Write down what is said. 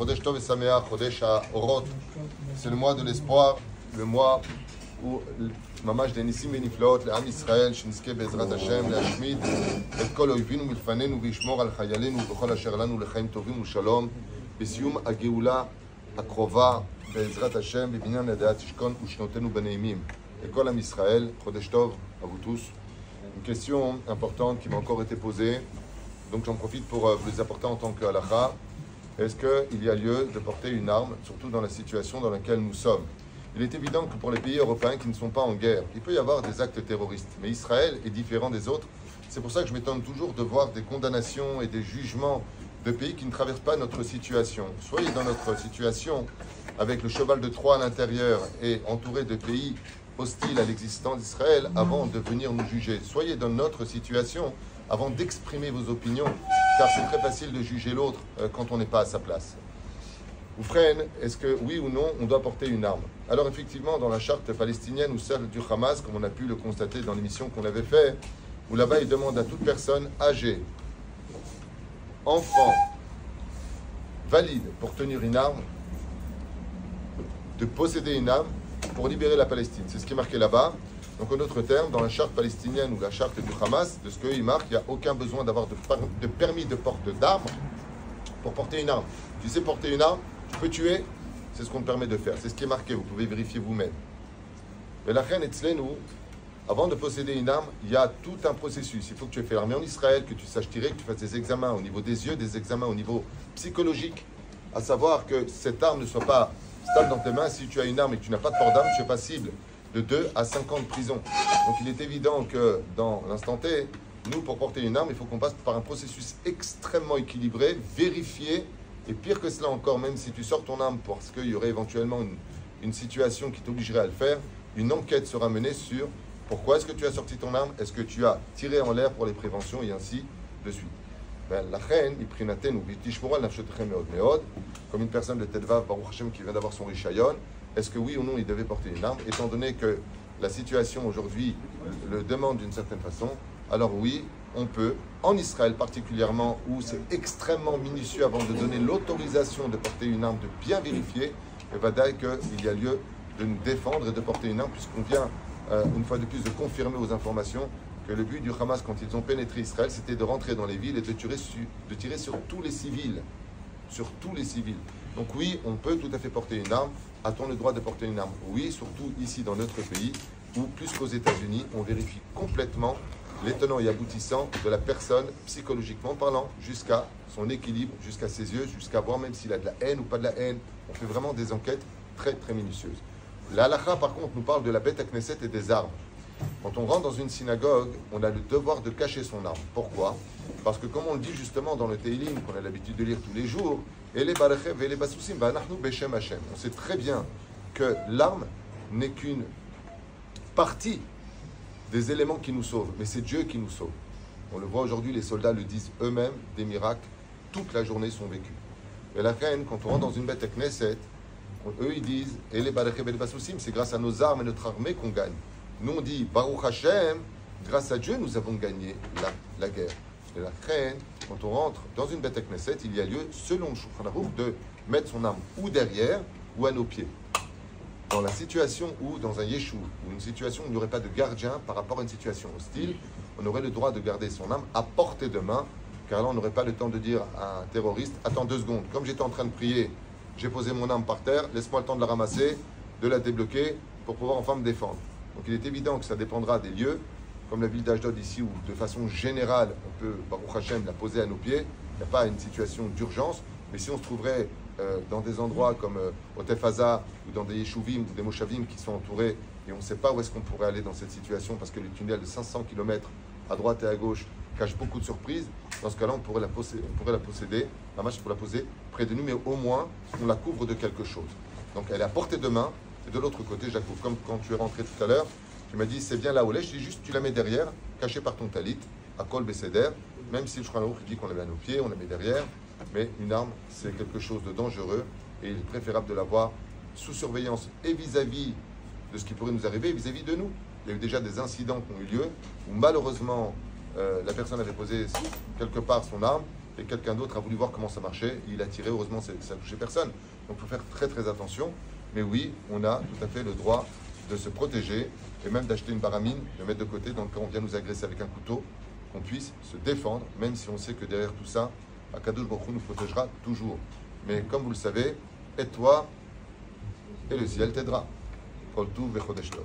Chodesh Tov et Sameach, Chodesh HaOrot. C'est le mois de l'espoir, le mois où ממש דניסים ונפלאות לעם ישראל, שנזכה בעזרת השם להשמיד את כל אויבינו מלפנינו וישמור על חיילינו ובכל אשר לנו לחיים טובים ושלום בסיום הגאולה הקרובה בעזרת השם בבניין הדעת תשכון ושנותינו בנעימים. לכל עם ישראל, חודש טוב à vous tous. Une question importante qui m'a encore été posée, donc j'en profite pour vous les apporter en tant que halakha. Est-ce qu'il y a lieu de porter une arme, surtout dans la situation dans laquelle nous sommes? Il est évident que pour les pays européens qui ne sont pas en guerre, il peut y avoir des actes terroristes. Mais Israël est différent des autres. C'est pour ça que je m'étonne toujours de voir des condamnations et des jugements de pays qui ne traversent pas notre situation. Soyez dans notre situation, avec le cheval de Troie à l'intérieur et entouré de pays hostiles à l'existence d'Israël, avant de venir nous juger. Soyez dans notre situation avant d'exprimer vos opinions, car c'est très facile de juger l'autre quand on n'est pas à sa place. Oufren, est-ce que oui ou non, on doit porter une arme? Alors effectivement, dans la charte palestinienne ou celle du Hamas, comme on a pu le constater dans l'émission qu'on avait fait, où là-bas il demande à toute personne âgée, enfant, valide pour tenir une arme, de posséder une arme pour libérer la Palestine. C'est ce qui est marqué là-bas. Donc en d'autres termes, dans la charte palestinienne ou la charte du Hamas, de ce qu'il marque, il n'y a aucun besoin d'avoir de permis de porte d'armes pour porter une arme. Tu sais porter une arme, tu peux tuer, c'est ce qu'on te permet de faire. C'est ce qui est marqué, vous pouvez vérifier vous-même. Mais la reine Etzlenu, avant de posséder une arme, il y a tout un processus. Il faut que tu aies fait l'armée en Israël, que tu saches tirer, que tu fasses des examens au niveau des yeux, des examens au niveau psychologique, à savoir que cette arme ne soit pas stable dans tes mains. Si tu as une arme et que tu n'as pas de port d'arme, tu es passible de 2 à 5 ans de prison. Donc il est évident que dans l'instant T, nous, pour porter une arme, il faut qu'on passe par un processus extrêmement équilibré, vérifié. Et pire que cela encore, même si tu sors ton arme parce qu'il y aurait éventuellement une situation qui t'obligerait à le faire, une enquête sera menée sur pourquoi est-ce que tu as sorti ton arme, est-ce que tu as tiré en l'air pour les préventions et ainsi de suite. La reine, comme une personne de Tedvav, Baruch Hashem, qui vient d'avoir son Rishayon, est-ce que oui ou non il devait porter une arme, étant donné que la situation aujourd'hui le demande d'une certaine façon? Alors oui, on peut, en Israël particulièrement, où c'est extrêmement minutieux avant de donner l'autorisation de porter une arme, de bien vérifier, et vadaï qu'il y a lieu de nous défendre et de porter une arme, puisqu'on vient, une fois de plus, de confirmer aux informations que le but du Hamas, quand ils ont pénétré Israël, c'était de rentrer dans les villes et de tirer sur tous les civils. Sur tous les civils. Donc oui, on peut tout à fait porter une arme. A-t-on le droit de porter une arme? Oui, surtout ici dans notre pays, où plus qu'aux États-Unis, on vérifie complètement les tenants et aboutissants de la personne, psychologiquement parlant, jusqu'à son équilibre, jusqu'à ses yeux, jusqu'à voir même s'il a de la haine ou pas de la haine. On fait vraiment des enquêtes très très minutieuses. La halakha, par contre, nous parle de la Beth Knesset et des armes. Quand on rentre dans une synagogue, on a le devoir de cacher son arme. Pourquoi? Parce que comme on le dit justement dans le Teilim, qu'on a l'habitude de lire tous les jours, et les barechev et les basousim, beshem Hashem. On sait très bien que l'arme n'est qu'une partie des éléments qui nous sauvent, mais c'est Dieu qui nous sauve. On le voit aujourd'hui, les soldats le disent eux-mêmes, des miracles, toute la journée sont vécus. Et la reine, quand on rentre dans une bête Knesset, eux ils disent, et les barechev et les basousim, c'est grâce à nos armes et notre armée qu'on gagne. Nous on dit, Baruch Hashem, grâce à Dieu nous avons gagné la guerre. Et la reine, quand on rentre dans une bête Knesset, il y a lieu, selon le Shulchan Aruch, de mettre son arme ou derrière ou à nos pieds. Dans la situation où, dans un yeshuv, ou une situation où il n'y aurait pas de gardien par rapport à une situation hostile, on aurait le droit de garder son arme à portée de main, car là on n'aurait pas le temps de dire à un terroriste, attends 2 secondes, comme j'étais en train de prier, j'ai posé mon arme par terre, laisse-moi le temps de la ramasser, de la débloquer, pour pouvoir enfin me défendre. Donc il est évident que ça dépendra des lieux, comme la ville d'Ashdod ici, où de façon générale, on peut, Baruch Hashem, la poser à nos pieds, il n'y a pas une situation d'urgence, mais si on se trouverait dans des endroits comme Otef Haza ou dans des Yeshuvim ou des Moshavim qui sont entourés et on ne sait pas où est-ce qu'on pourrait aller dans cette situation parce que les tunnels de 500 km à droite et à gauche cachent beaucoup de surprises, dans ce cas-là on pourrait la posséder, la marche pour la poser près de nous, mais au moins on la couvre de quelque chose. Donc elle est à portée de main et de l'autre côté, Jacques, comme quand tu es rentré tout à l'heure, tu m'as dit c'est bien là où l'est, je dis juste tu la mets derrière, cachée par ton talit, à Kol Besséder, même si le Shulchan Aruch dit qu'on la met à nos pieds, on la met derrière. Mais une arme, c'est quelque chose de dangereux et il est préférable de l'avoir sous surveillance et vis-à-vis de ce qui pourrait nous arriver, vis-à-vis de nous. Il y a eu déjà des incidents qui ont eu lieu où malheureusement la personne avait posé quelque part son arme et quelqu'un d'autre a voulu voir comment ça marchait, il a tiré, heureusement ça n'a touché personne. Donc il faut faire très très attention, mais oui, on a tout à fait le droit de se protéger et même d'acheter une baramine, de mettre de côté dans le cas où on vient nous agresser avec un couteau, qu'on puisse se défendre, même si on sait que derrière tout ça, Akadosh Baruch Hu nous protégera toujours. Mais comme vous le savez, aide-toi et le ciel t'aidera. Kol Tuv V'Chodesh Tov.